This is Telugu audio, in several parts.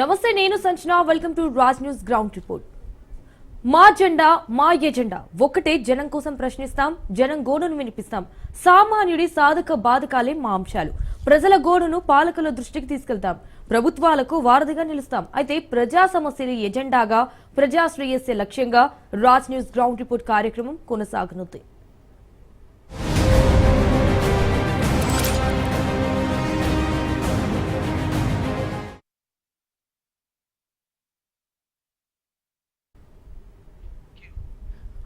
నమస్తే, నేను Sanchana. Welcome to Raj news ground report. మా జెండా మా ఎజెండా ఒకటే. జనం కోసం ప్రశ్నిస్తాం, జనం గోడును వినిపిస్తాం. సామాన్యుడి సాధక బాధకాలే మా అంశాలు. ప్రజల గోడును పాలకుల దృష్టికి తీసుకెళ్తాం, ప్రభుత్వాలకు వారధిగా నిలుస్తాం. అయితే ప్రజా సమస్యలు ఎజెండాగా, ప్రజా శ్రేయస్సే లక్ష్యంగా రాజ్ న్యూస్ గ్రౌండ్ రిపోర్ట్ కార్యక్రమం కొనసాగనుంది.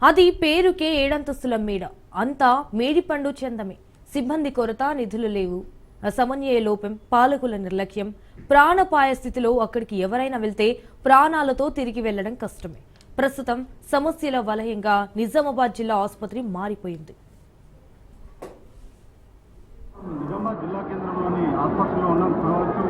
అది పేరుకే ఏడంతస్తుల మేడ, అంతా మేడిపండు చందమే. సిబ్బంది కొరత, నిధులు లేవు, సమన్వయ లోపం, పాలకుల నిర్లక్ష్యం. ప్రాణపాయ స్థితిలో అక్కడికి ఎవరైనా వెళ్తే ప్రాణాలతో తిరిగి వెళ్లడం కష్టమే. ప్రస్తుతం సమస్యల వలయంగా నిజామాబాద్ జిల్లా ఆసుపత్రి మారిపోయింది. నిజామాబాద్ జిల్లా కేంద్రంలోని ఆసుపత్రిలో ఉన్నాం. చూడవచ్చు,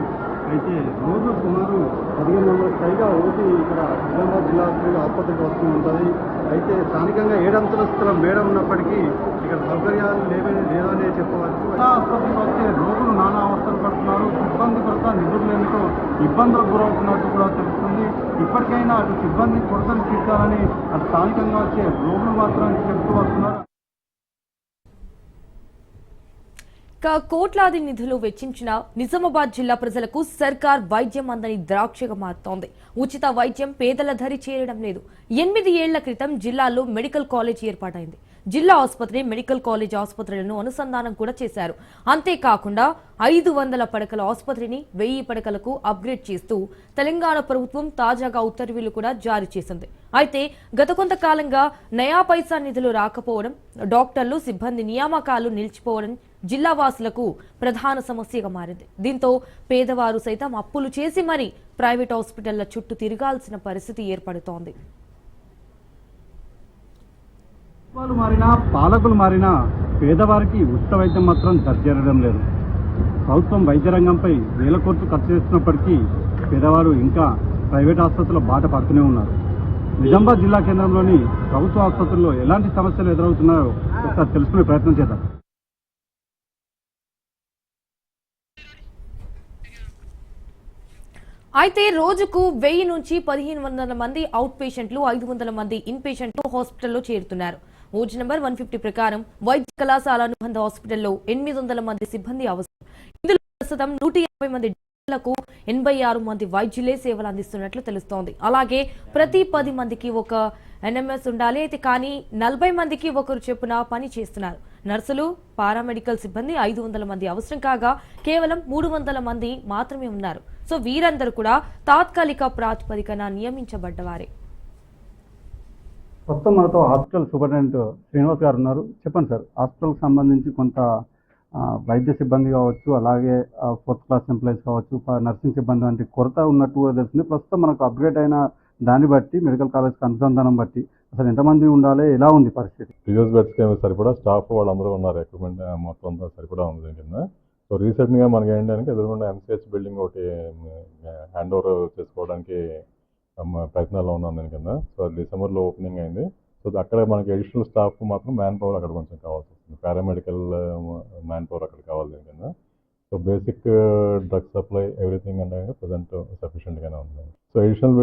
అయితే రోజు సుమారు 1500 పైగా ఓపీ ఇక్కడ నిజామాబాద్ జిల్లా ఆసుపత్రికి వస్తూ ఉంటుంది. అయితే స్థానికంగా 7 అంతస్తుల మేడ ఉన్నప్పటికీ ఇక్కడ సౌకర్యాలు లేవనే చెప్పవచ్చు. ఆసుపత్రికి వస్తే రోగులు నానా అవస్థలు పడుతున్నారు. సిబ్బంది కొరత, నిధులు లేనితో ఇబ్బందులకు గురవుతున్నట్టు కూడా తెలుస్తుంది. ఇప్పటికైనా అటు సిబ్బంది కొరతను తీర్చాలని అటు స్థానికంగా వచ్చే రోగులు మాత్రం చెప్తూ వస్తున్నారు. కోట్లాది నిధులు వెచ్చించిన నిజామాబాద్ జిల్లా ప్రజలకు సర్కార్ వైద్యం అందని ద్రాక్షగా మారుతోంది. ఉచిత వైద్యం పేదల ధరి చేరడం లేదు. 8 ఏళ్ల క్రితం జిల్లాలో మెడికల్ కాలేజ్ ఏర్పాటైంది. జిల్లా ఆసుపత్రి, మెడికల్ కాలేజ్ ఆసుపత్రులను అనుసంధానం కూడా చేశారు. అంతేకాకుండా 500 పడకల ఆసుపత్రిని 1000 పడకలకు అప్గ్రేడ్ చేస్తూ తెలంగాణ ప్రభుత్వం తాజాగా ఉత్తర్వులు కూడా జారీ చేసింది. అయితే గత కొంతకాలంగా నయా పైసా నిధులు రాకపోవడం, డాక్టర్లు, సిబ్బంది నియామకాలు నిలిచిపోవడం జిల్లా వాసులకు ప్రధాన సమస్యగా మారింది. దీంతో పేదవారు సైతం అప్పులు చేసి మరీ ప్రైవేట్ హాస్పిటళ్ల చుట్టూ తిరగాల్సిన పరిస్థితి ఏర్పడుతోంది. మారినా, పాలకులు మారినా పేదవారికి ఉచిత వైద్యం మాత్రం దర్జేరడం లేదు. ప్రభుత్వం వైద్య రంగంపై వేల కోట్లు ఖర్చు చేస్తున్నప్పటికీ పేదవారు ఇంకా ప్రైవేట్ ఆసుపత్రుల బాట పడుతూనే ఉన్నారు. నిజామాబాద్ జిల్లా కేంద్రంలోని ప్రభుత్వ ఆసుపత్రుల్లో ఎలాంటి సమస్యలు ఎదురవుతున్నాయో ఒకసారి తెలుసుకునే ప్రయత్నం చేద్దాం. అయితే రోజుకు 1000 నుంచి 1500 మంది అవుట్ పేషెంట్లు, 500 మంది ఇన్ పేషెంట్లు హాస్పిటల్లో చేరుతున్నారు. ఓజీ నంబర్ 150 ప్రకారం వైద్య కళాశాల అనుబంధ హాస్పిటల్లో 800 మంది సిబ్బంది అవసరం. ఇందులో ప్రస్తుతం 150 మంది డాక్టర్లకు 86 మంది వైద్యులే సేవలు అందిస్తున్నట్లు తెలుస్తోంది. అలాగే ప్రతి 10 మందికి ఒక ఎన్ఎంఎస్ ఉండాలి. అయితే కానీ 40 మందికి ఒకరు చెప్పున పని చేస్తున్నారు. నర్సులు, పారామెడికల్ సిబ్బంది 500 మంది అవసరం కాగా కేవలం 300 మంది మాత్రమే ఉన్నారు. సో వీరందరూ కూడా తాత్కాలిక ప్రాతిపదికన నియమించబడ్డవారే. ప్రస్తుతం మనతో హాస్పిటల్ సూపరింటెండెంట్ శ్రీనివాస్ గారు ఉన్నారు. చెప్పండి సార్, హాస్పిటల్కి సంబంధించి కొంత వైద్య సిబ్బంది కావచ్చు, అలాగే 4th క్లాస్ ఎంప్లాయీస్ కావచ్చు, నర్సింగ్ సిబ్బంది వంటి కొరత ఉన్నట్టు కూడా తెలుస్తుంది. ప్రస్తుతం మనకు అప్గ్రేడ్ అయిన దాన్ని బట్టి, మెడికల్ కాలేజ్కి అనుసంధానం బట్టి అసలు ఎంతమంది ఉండాలి, ఎలా ఉంది పరిస్థితి? ప్రీవియస్ బెడ్స్కి ఏమి సరిపడా స్టాఫ్ వాళ్ళందరూ ఉన్నారు. ఎక్విప్మెంట్ మొత్తం అంతా సరిపడా ఉంది కింద. సో రీసెంట్గా మనకి ఏంటంటే ఎదురుకుండా MCH బిల్డింగ్ ఒకటి హ్యాండ్ ఓవర్ చేసుకోవడానికి ప్రయత్నాల్లో ఉన్నాం దాని కింద. సో డిసెంబర్లో ఓపెనింగ్ అయింది. సో అక్కడ మనకి అడిషనల్ స్టాఫ్ మాత్రం మ్యాన్ పవర్ అక్కడ కొంచెం కావాల్సి వస్తుంది. పారామెడికల్ మ్యాన్ పవర్ అక్కడ కావాలి దీని కింద. So basic drug supply everything అంటే ప్రజెంట్ సఫిషియెంట్గానే ఉంది. సో అడిషనల్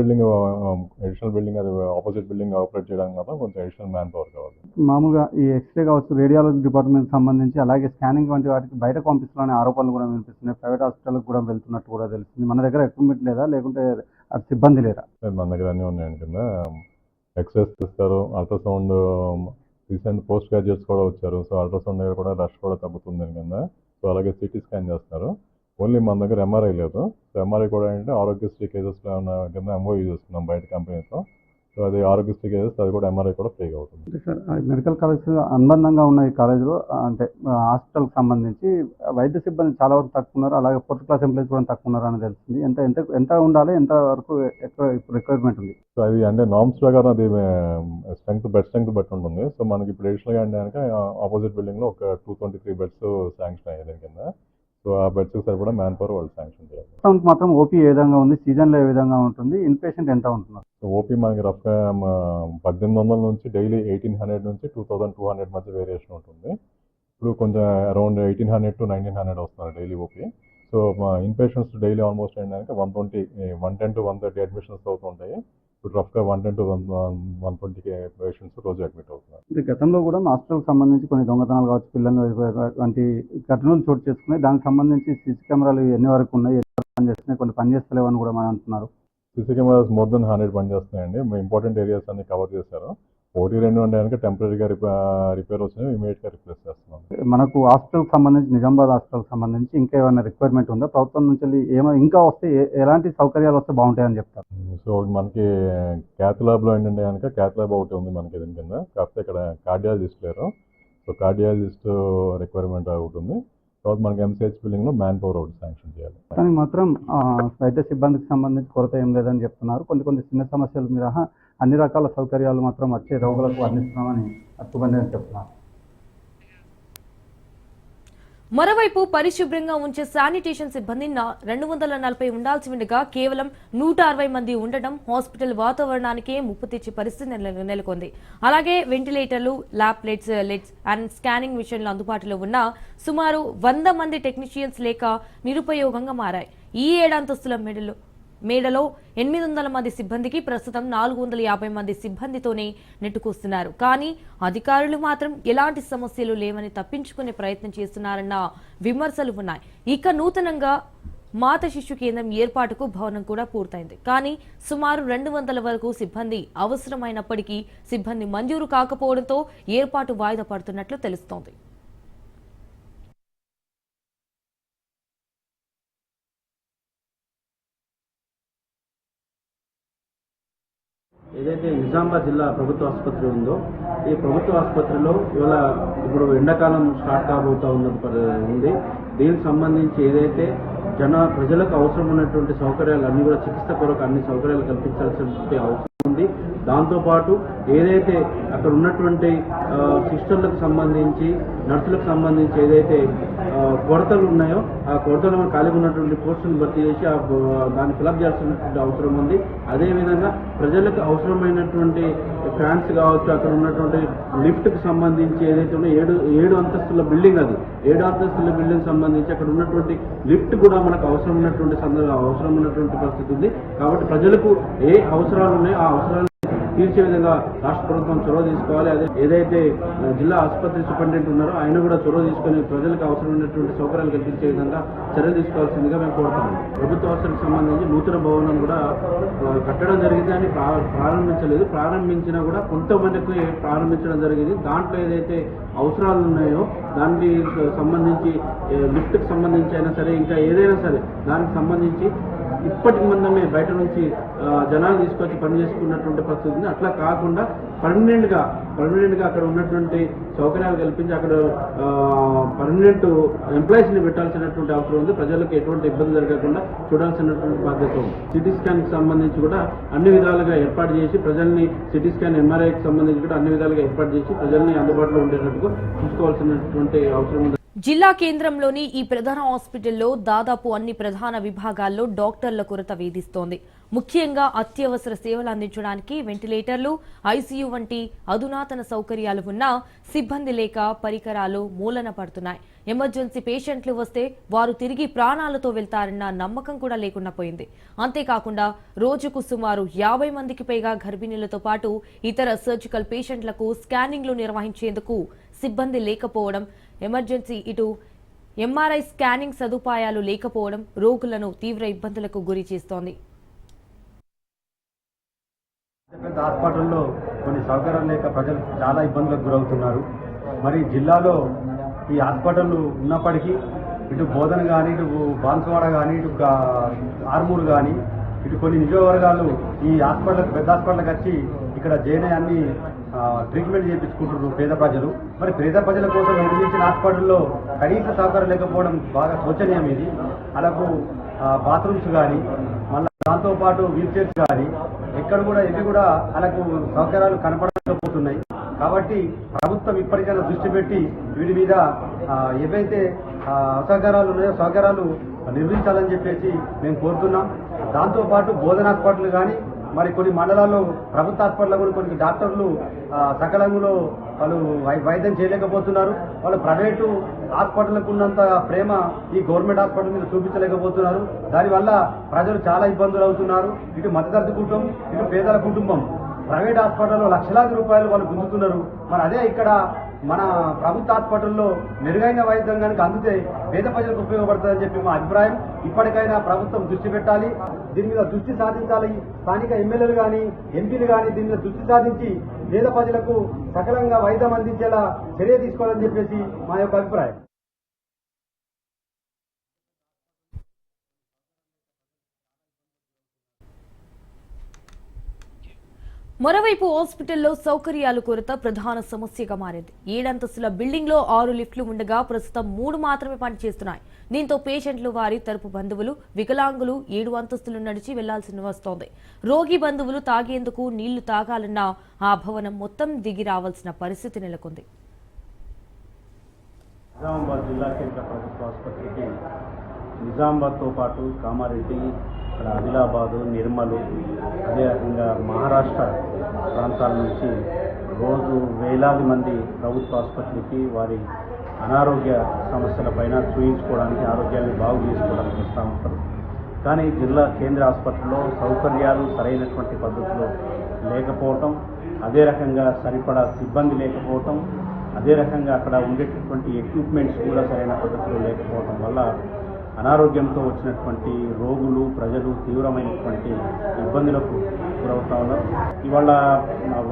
బిల్డింగ్ అది ఆపోజిట్ బిల్డింగ్ ఆపరేట్ చేయడానికి మాత్రం కొంచెం అడిషనల్ మ్యాన్ పవర్ కావాలి. మామూలుగా ఈ ఎక్స్రే కావచ్చు, రేడియాలజీ డిపార్ట్మెంట్ సంబంధించి, అలాగే స్కానింగ్ వంటి వాటికి బయట పంపిస్తున్న ఆరోపణలు కూడా వినిపిస్తున్నాయి. ప్రైవేట్ హాస్పిటల్కి కూడా వెళ్తున్నట్టు కూడా తెలుస్తుంది. మన దగ్గర ఎక్విప్మెంట్ లేదా, లేకుంటే అది సిబ్బంది లేరా? మన దగ్గర అన్నీ ఉన్నాయండి కింద. ఎక్స్రేస్ ఇస్తారు, అల్ట్రాసౌండ్ రీసెంట్ పోస్ట్ గ్రాడ్యుయేట్స్ కూడా వచ్చారు. సో అల్ట్రాసౌండ్ దగ్గర కూడా రష్ కూడా తగ్గుతుంది దాని కింద. సో అలాగే సిటీ స్కాన్ చేస్తారు. ఓన్లీ మన దగ్గర ఎంఆర్ఐ లేదు. సో ఎంఆర్ఐ కూడా ఏంటంటే ఆరోగ్యశ్రీ కేసెస్లో ఉన్న కింద ఎంఓయూ చేస్తున్నాం బయట కంపెనీతో. సో అది ఆరోగ్యశ్రీ కేసెస్, అది కూడా ఎంఆర్ఐ కూడా ఫ్రీగా అవుతుంది. సార్, మెడికల్ కాలేజ్ అనుబంధంగా ఉన్న ఈ కాలేజీలో అంటే హాస్పిటల్కి సంబంధించి వైద్య సిబ్బంది చాలా వరకు తక్కువ ఉన్నారు. అలాగే 4th క్లాస్ ఎంప్లాయీస్ కూడా తక్కువ ఉన్నారు అని తెలిసింది. ఎంత ఉండాలి, ఎంత వరకు ఎక్కువ ఇప్పుడు రిక్వైర్మెంట్ ఉంది? సో అది అంటే నామ్స్ ప్రకారం అది బెడ్ స్ట్రెంగ్త్ బట్టి ఉంటుంది. సో మనకి ఇప్పుడు అడిషనల్గా అంటే కనుక ఆపోజిట్ బిల్డింగ్లో ఒక 223 బెడ్స్ శాంక్షన్ అయ్యాయి దాని కింద. సో ఆ బెడ్స్కి సరిపడా మ్యాన్ పవర్ వాళ్ళు శాంక్షన్ చేయాలి. మాత్రం ఓపీ ఏ విధంగా ఉంది, సీజన్లో ఏ విధంగా ఉంటుంది, ఇన్ పేషెంట్ ఎంత ఉంటున్నారు? సో ఓపీ మనకి రఫ్గా 1800 నుంచి డైలీ 1800 నుంచి 2200 మధ్య వేరియేషన్ ఉంటుంది. ఇప్పుడు కొంచెం అరౌండ్ 1800 to 1900 వస్తున్నారు డైలీ ఓపీ. సో సో మా ఇన్పేషెంట్స్ డైలీ ఆల్మోస్ట్ ఏంటంటే 110 to 130 అడ్మిషన్స్ అవుతుంటాయి. ఇప్పుడు రఫ్గా 110 to 120 పేషెంట్స్ రోజు అడ్మిట్ అవుతున్నారు. ఇది గతంలో కూడా మా హాస్పిటల్కి సంబంధించి కొన్ని దొంగతనాలు కావచ్చు, పిల్లలు వంటి ఘటనలు చోటు చేసుకున్నాయి. దానికి సంబంధించి సీసీ కెమెరాలు ఎన్ని వరకు ఉన్నాయి, పనిచేస్తున్నాయి, కొన్ని పనిచేస్తలేవు అని కూడా మనం అంటున్నారు. సీసీ కెమెరాస్ మోర్ దెన్ 100 పనిచేస్తున్నాయండి. ఇంపార్టెంట్ ఏరియాస్ అన్ని కవర్ చేశారు. 1-2 ఉండడానికి టెంపరీగా రిపేర్ వచ్చినాయి, ఇమీడియట్గా రిప్లేస్ చేస్తున్నాం. మనకు హాస్పిటల్కి సంబంధించి, నిజామాబాద్ హాస్పిటల్కి సంబంధించి ఇంకా ఏమైనా రిక్వైర్మెంట్ ఉందా ప్రభుత్వం నుంచి? ఇంకా వస్తే ఎలాంటి సౌకర్యాలు వస్తే బాగుంటాయని చెప్తారు? సో మనకి క్యాత్ ల్యాబ్లో ఏంటంటే కనుక క్యాత్ ల్యాబ్ ఒకటి ఉంది మనకి దీని కింద. కాకపోతే ఇక్కడ కార్డియాలజిస్ట్ లేరు. సో కార్డియాలజిస్ట్ రిక్వైర్మెంట్ ఒకటి ఉంది. తర్వాత మనకి ఎంసీహెచ్ బిల్డింగ్లో మ్యాన్ పవర్ ఒకటి శాంక్షన్ చేయాలి. కానీ మాత్రం వైద్య సిబ్బందికి సంబంధించి కొరత ఏం లేదని చెప్తున్నారు. కొన్ని చిన్న సమస్యల మీద అన్ని రకాల సౌకర్యాలు మాత్రం వచ్చే రోగులకు అందిస్తున్నామని అట్టుబండి చెప్తున్నారు. మరోవైపు పరిశుభ్రంగా ఉంచే శానిటేషన్ సిబ్బంది 240 ఉండాల్సి ఉండగా కేవలం 160 మంది ఉండడం హాస్పిటల్ వాతావరణానికే ముప్పు తెచ్చే పరిస్థితి నెలకొంది. అలాగే వెంటిలేటర్లు, ల్యాబ్ లెట్స్ అండ్ స్కానింగ్ మిషన్లు అందుబాటులో ఉన్న సుమారు 100 మంది టెక్నీషియన్స్ లేక నిరుపయోగంగా మారాయి. ఈ 7 అంతస్తుల మేడలో 800 మంది సిబ్బందికి ప్రస్తుతం 450 మంది సిబ్బందితోనే నెట్టుకొస్తున్నారు. కానీ అధికారులు మాత్రం ఎలాంటి సమస్యలు లేవని తప్పించుకునే ప్రయత్నం చేస్తున్నారన్న విమర్శలు ఉన్నాయి. ఇక నూతనంగా మాత శిశు కేంద్రం ఏర్పాటుకు భవనం కూడా పూర్తయింది. కానీ సుమారు 200 వరకు సిబ్బంది అవసరమైనప్పటికీ సిబ్బంది మంజూరు కాకపోవడంతో ఏర్పాటు వాయిదా పడుతున్నట్లు తెలుస్తోంది. ఏదైతే నిజామాబాద్ జిల్లా ప్రభుత్వ ఆసుపత్రి ఉందో, ఈ ప్రభుత్వ ఆసుపత్రిలో ఇవాళ ఇప్పుడు ఎండాకాలం స్టార్ట్ కాబోతూ ఉంది. దీనికి సంబంధించి ఏదైతే ప్రజలకు అవసరం ఉన్నటువంటి సౌకర్యాలు అన్ని కూడా చికిత్స కొరకు అన్ని సౌకర్యాలు కల్పించాల్సిన అవసరం ఉంది. దాంతోపాటు ఏదైతే అక్కడ ఉన్నటువంటి సిస్టర్లకు సంబంధించి, నర్సులకు సంబంధించి ఏదైతే కొరతలు ఉన్నాయో ఆ కొరతలు ఖాళీగా ఉన్నటువంటి పోస్టులను భర్తీ చేసి దాన్ని ఫిలప్ చేయాల్సినటువంటి అవసరం ఉంది. అదేవిధంగా ప్రజలకు అవసరమైనటువంటి ఫ్యాన్స్ కావచ్చు, అక్కడ ఉన్నటువంటి లిఫ్ట్కి సంబంధించి ఏదైతే ఉన్నాయో 7 అంతస్తుల బిల్డింగ్, అది 7 అంతస్తుల బిల్డింగ్ సంబంధించి అక్కడ ఉన్నటువంటి లిఫ్ట్ కూడా మనకు అవసరం ఉన్నటువంటి పరిస్థితి ఉంది. కాబట్టి ప్రజలకు ఏ అవసరాలు ఉన్నాయో ఆ అవసరాలు తీర్చే విధంగా రాష్ట్ర ప్రభుత్వం చొరవ తీసుకోవాలి. అదే ఏదైతే జిల్లా ఆసుపత్రి సూపరింటెండెంట్ ఉన్నారో ఆయన కూడా చొరవ తీసుకొని ప్రజలకు అవసరమైనటువంటి సౌకర్యాలు కల్పించే విధంగా చర్యలు తీసుకోవాల్సిందిగా మేము కోరుతున్నాం. ప్రభుత్వ ఆసుపత్రికి సంబంధించి నూతన భవనం కూడా కట్టడం జరిగింది అని ప్రారంభించలేదు. ప్రారంభించినా కూడా కొంతమందికి ప్రారంభించడం జరిగింది. దాంట్లో ఏదైతే అవసరాలు ఉన్నాయో దానికి సంబంధించి లిఫ్ట్కి సంబంధించి అయినా సరే, ఇంకా ఏదైనా సరే దానికి సంబంధించి ఇప్పటికి మందమే బయట నుంచి జనాలు తీసుకొచ్చి పని చేసుకున్నటువంటి పరిస్థితి ఉంది. అట్లా కాకుండా పర్మనెంట్గా అక్కడ ఉన్నటువంటి సౌకర్యాలు కల్పించి అక్కడ పర్మనెంట్ ఎంప్లాయీస్ని పెట్టాల్సినటువంటి అవసరం ఉంది. ప్రజలకు ఎటువంటి ఇబ్బంది జరగకుండా చూడాల్సినటువంటి బాధ్యత ఉంది. సిటీ స్కాన్కి సంబంధించి కూడా అన్ని విధాలుగా ఏర్పాటు చేసి ప్రజల్ని, సిటీ స్కాన్ ఎంఆర్ఐకి సంబంధించి కూడా అన్ని విధాలుగా ఏర్పాటు చేసి ప్రజల్ని అందుబాటులో ఉండేటట్టుగా చూసుకోవాల్సినటువంటి అవసరం ఉంది. జిల్లా కేంద్రంలోని ఈ ప్రధాన హాస్పిటల్లో దాదాపు అన్ని ప్రధాన విభాగాల్లో డాక్టర్ల కొరత వేధిస్తోంది. ముఖ్యంగా అత్యవసర సేవలు అందించడానికి వెంటిలేటర్లు, ఐసీయూ వంటి అధునాతన సౌకర్యాలు ఉన్నా సిబ్బంది లేక పరికరాలు మూలన పడుతున్నాయి. ఎమర్జెన్సీ పేషెంట్లు వస్తే వారు తిరిగి ప్రాణాలతో వెళ్తారన్న నమ్మకం కూడా లేకుండా పోయింది. అంతేకాకుండా రోజుకు సుమారు 50 మందికి పైగా గర్భిణీలతో పాటు ఇతర సర్జికల్ పేషెంట్లకు స్కానింగ్లు నిర్వహించేందుకు సిబ్బంది లేకపోవడం, ఎమర్జెన్సీ ఇటు ఎంఆర్ఐ స్కానింగ్ సదుపాయాలు లేకపోవడం రోగులను తీవ్ర ఇబ్బందులకు గురి చేస్తోంది. పెద్ద హాస్పిటల్లో కొన్ని సౌకర్యాలు లేక ప్రజలు చాలా ఇబ్బందులకు గురవుతున్నారు. మరి జిల్లాలో ఈ హాస్పిటల్ ఉన్నప్పటికీ ఇటు బోధన కానీ, ఇటు బాన్సువాడ కానీ, ఇటు ఆర్మూరు కానీ, ఇటు కొన్ని నియోజకవర్గాలు ఈ పెద్ద హాస్పిటల్కి వచ్చి ఇక్కడ జేనే అన్ని ట్రీట్మెంట్ చేయించుకుంటున్నారు పేద ప్రజలు. మరి పేద ప్రజల కోసం నిర్మించిన హాస్పిటల్లో కనీస సౌకర్యం లేకపోవడం బాగా శోచనీయం. ఇది అలాగే బాత్రూమ్స్ కానీ, మళ్ళీ దాంతోపాటు వీల్ చైర్స్ కానీ ఎవి కూడా అలాగే సౌకర్యాలు కనపడకపోతున్నాయి. కాబట్టి ప్రభుత్వం ఇప్పటికైనా దృష్టి పెట్టి వీటి మీద ఏవైతే అసౌకర్యాలు ఉన్నాయో సౌకర్యాలు నిర్మించాలని చెప్పేసి మేము కోరుతున్నాం. దాంతోపాటు బోధన హాస్పిటల్ కానీ, మరి కొన్ని మండలాల్లో ప్రభుత్వ హాస్పిటల్లో కూడా కొన్ని డాక్టర్లు సకాలంలో వాళ్ళు వైద్యం చేయలేకపోతున్నారు. వాళ్ళు ప్రైవేటు హాస్పిటల్కు ఉన్నంత ప్రేమ ఈ గవర్నమెంట్ హాస్పిటల్ మీద చూపించలేకపోతున్నారు. దానివల్ల ప్రజలు చాలా ఇబ్బందులు అవుతున్నారు. ఇటు మధ్యతరగతి కుటుంబం, ఇటు పేదల కుటుంబం ప్రైవేట్ హాస్పిటల్లో లక్షలాది రూపాయలు వాళ్ళు గుంజుతున్నారు. మరి అదే ఇక్కడ మన ప్రభుత్వ హాస్పిటల్లో మెరుగైన వైద్యం కనుక అందితే పేద ప్రజలకు ఉపయోగపడుతుందని చెప్పి మా అభిప్రాయం. ఇప్పటికైనా ప్రభుత్వం దృష్టి పెట్టాలి, దీని మీద దృష్టి సాధించాలి. స్థానిక ఎమ్మెల్యేలు కానీ ఎంపీలు కానీ దీని మీద దృష్టి సాధించి పేద ప్రజలకు సకలంగా వైద్యం అందించేలా చర్య తీసుకోవాలని చెప్పేసి మా యొక్క అభిప్రాయం. మరోవైపు హాస్పిటల్లో సౌకర్యాల కొరత ప్రధాన సమస్యగా మారింది. 7 అంతస్తుల బిల్డింగ్ లో 6 లిఫ్ట్లు ఉండగా ప్రస్తుతం 3 మాత్రమే పనిచేస్తున్నాయి. దీంతో పేషెంట్లు, వారి తరపు బంధువులు, వికలాంగులు 7 అంతస్తులు నడిచి వెళ్లాల్సి వస్తోంది. రోగి బంధువులు తాగేందుకు నీళ్లు తాగాలన్నా ఆ భవనం మొత్తం దిగి రావాల్సిన పరిస్థితి నెలకొంది. నిజామాబాద్ జిల్లా కేంద్ర ప్రభుత్వ ఆసుపత్రికి నిజామాబాద్తో పాటు కామారెడ్డి, ఇక్కడ ఆదిలాబాదు, నిర్మలు, అదే రకంగా మహారాష్ట్ర ప్రాంతాల నుంచి రోజు వేలాది మంది ప్రభుత్వ ఆసుపత్రికి వారి అనారోగ్య సమస్యలపైన చూయించుకోవడానికి, ఆరోగ్యాన్ని బాగు చేసుకోవడానికి వస్తూ ఉంటారు. కానీ జిల్లా కేంద్ర ఆసుపత్రిలో సౌకర్యాలు సరైనటువంటి పద్ధతిలో లేకపోవటం, అదే రకంగా సరిపడా సిబ్బంది లేకపోవటం, అదే రకంగా అక్కడ ఉండేటటువంటి ఎక్విప్మెంట్స్ కూడా సరైన పద్ధతిలో లేకపోవటం వల్ల అనారోగ్యంతో వచ్చినటువంటి రోగులు, ప్రజలు తీవ్రమైనటువంటి ఇబ్బందులకు గురవుతా ఉన్నారు. ఇవాళ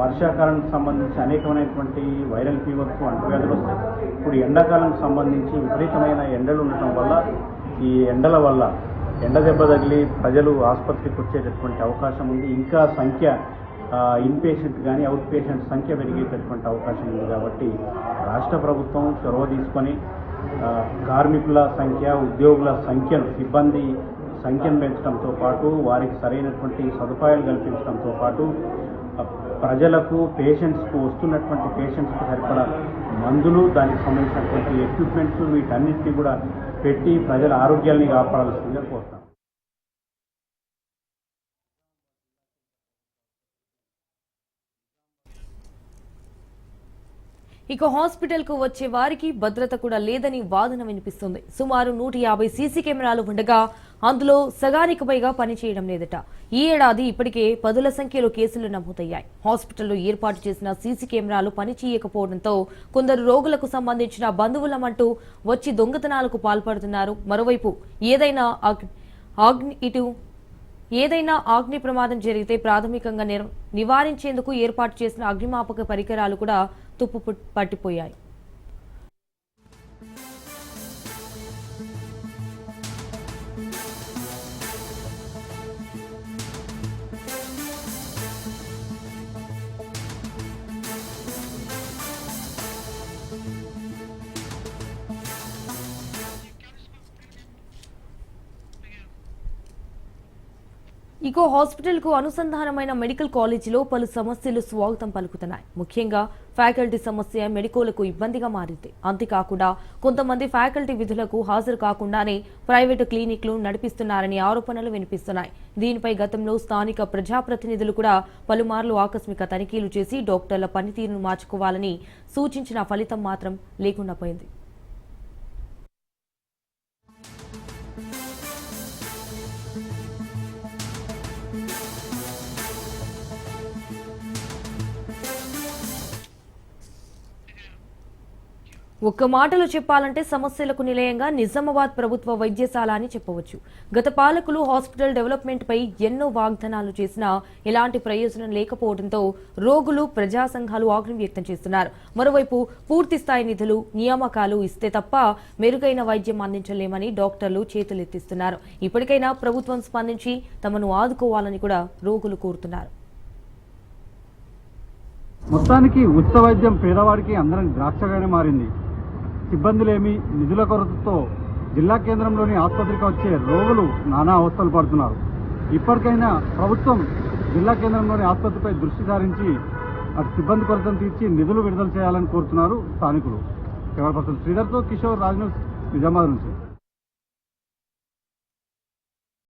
వర్షాకాలానికి సంబంధించి అనేకమైనటువంటి వైరల్ ఫీవర్స్, అంటువ్యాధులు వస్తాయి. ఇప్పుడు ఎండాకాలానికి సంబంధించి విపరీతమైన ఎండలు ఉండటం వల్ల ఈ ఎండల వల్ల ఎండ దెబ్బ తగిలి ప్రజలు ఆసుపత్రికి వచ్చేటటువంటి అవకాశం ఉంది. ఇంకా సంఖ్య ఇన్పేషెంట్ కానీ అవుట్ పేషెంట్ సంఖ్య పెరిగేటటువంటి అవకాశం ఉంది. కాబట్టి రాష్ట్ర ప్రభుత్వం చొరవ తీసుకొని కార్మికుల సంఖ్య, ఉద్యోగుల సంఖ్యను, సిబ్బంది సంఖ్యను పెంచడంతో పాటు వారికి సరైనటువంటి సదుపాయాలు కల్పించడంతో పాటు ప్రజలకు, పేషెంట్స్కు, వస్తున్నటువంటి పేషెంట్స్కు సరిపడా మందులు, దానికి సంబంధించినటువంటి ఎక్విప్మెంట్స్, వీటన్నిటిని కూడా పెట్టి ప్రజల ఆరోగ్యాన్ని కాపాడాల్సిందిగా కోరుతాం. ఇక హాస్పిటల్ కు వచ్చే వారికి భద్రత కూడా లేదని వాదన వినిపిస్తుంది. సుమారు 150 సీసీ కెమెరాలు ఉండగా అందులో సగానికి పైగా పనిచేయడం లేదట. ఈ ఏడాది ఇప్పటికే 10ల సంఖ్యలో కేసులు నమోదయ్యాయి. హాస్పిటల్లో ఏర్పాటు చేసిన సీసీ కెమెరాలు పనిచేయకపోవడంతో కొందరు రోగులకు సంబంధించిన బంధువులమంటూ వచ్చి దొంగతనాలకు పాల్పడుతున్నారు. మరోవైపు ఏదైనా అగ్ని ప్రమాదం జరిగితే ప్రాథమికంగా నివారించేందుకు ఏర్పాటు చేసిన అగ్నిమాపక పరికరాలు కూడా తుప్పు పట్టిపోయాయి. ఇకో హాస్పిటల్ కు అనుసంధానమైన మెడికల్ కాలేజీలో పలు సమస్యలు స్వాగతం పలుకుతున్నాయి. ముఖ్యంగా ఫ్యాకల్టీ సమస్య మెడికోలకు ఇబ్బందిగా మారింది. అంతేకాకుండా కొంతమంది ఫ్యాకల్టీ విధులకు హాజరు కాకుండానే ప్రైవేటు క్లినిక్లు నడిపిస్తున్నారని ఆరోపణలు వినిపిస్తున్నాయి. దీనిపై గతంలో స్థానిక ప్రజాప్రతినిధులు కూడా పలుమార్లు ఆకస్మిక తనిఖీలు చేసి డాక్టర్ల పనితీరును మార్చుకోవాలని సూచించిన ఫలితం మాత్రం లేకుండా పోయింది. ఒక్క మాటలో చెప్పాలంటే సమస్యలకు నిలయంగా నిజామాబాద్ ప్రభుత్వ వైద్యశాల అని చెప్పవచ్చు. గత పాలకులు హాస్పిటల్ డెవలప్మెంట్ పై ఎన్నో వాగ్దానాలు చేసినా ఎలాంటి ప్రయోజనం లేకపోవడంతో రోగులు, ప్రజా సంఘాలు ఆగ్రహం వ్యక్తం చేస్తున్నారు. మరోవైపు పూర్తి స్థాయి నిధులు, నియామకాలు ఇస్తే తప్ప మెరుగైన వైద్యం అందించలేమని డాక్టర్లు చేతులెత్తిస్తున్నారు. ఇప్పటికైనా ప్రభుత్వం స్పందించి తమను ఆదుకోవాలని కూడా రోగులు కోరుతున్నారు. మొత్తానికి ఉచిత వైద్యం పేదవాడికి అందరం ద్రాక్షగానే మారింది. సిబ్బందులేమి, నిధుల కొరతతో జిల్లా కేంద్రంలోని ఆసుపత్రికి వచ్చే రోగులు నానా అవస్థలు పడుతున్నారు. ఇప్పటికైనా ప్రభుత్వం జిల్లా కేంద్రంలోని ఆసుపత్రిపై దృష్టి సారించి అటు సిబ్బంది కొరతను తీర్చి నిధులు విడుదల చేయాలని కోరుతున్నారు స్థానికులు. కెమెరా పర్సన్ శ్రీధర్తో కిషోర్, రాజ్ న్యూస్, నిజామాబాద్ నుంచి.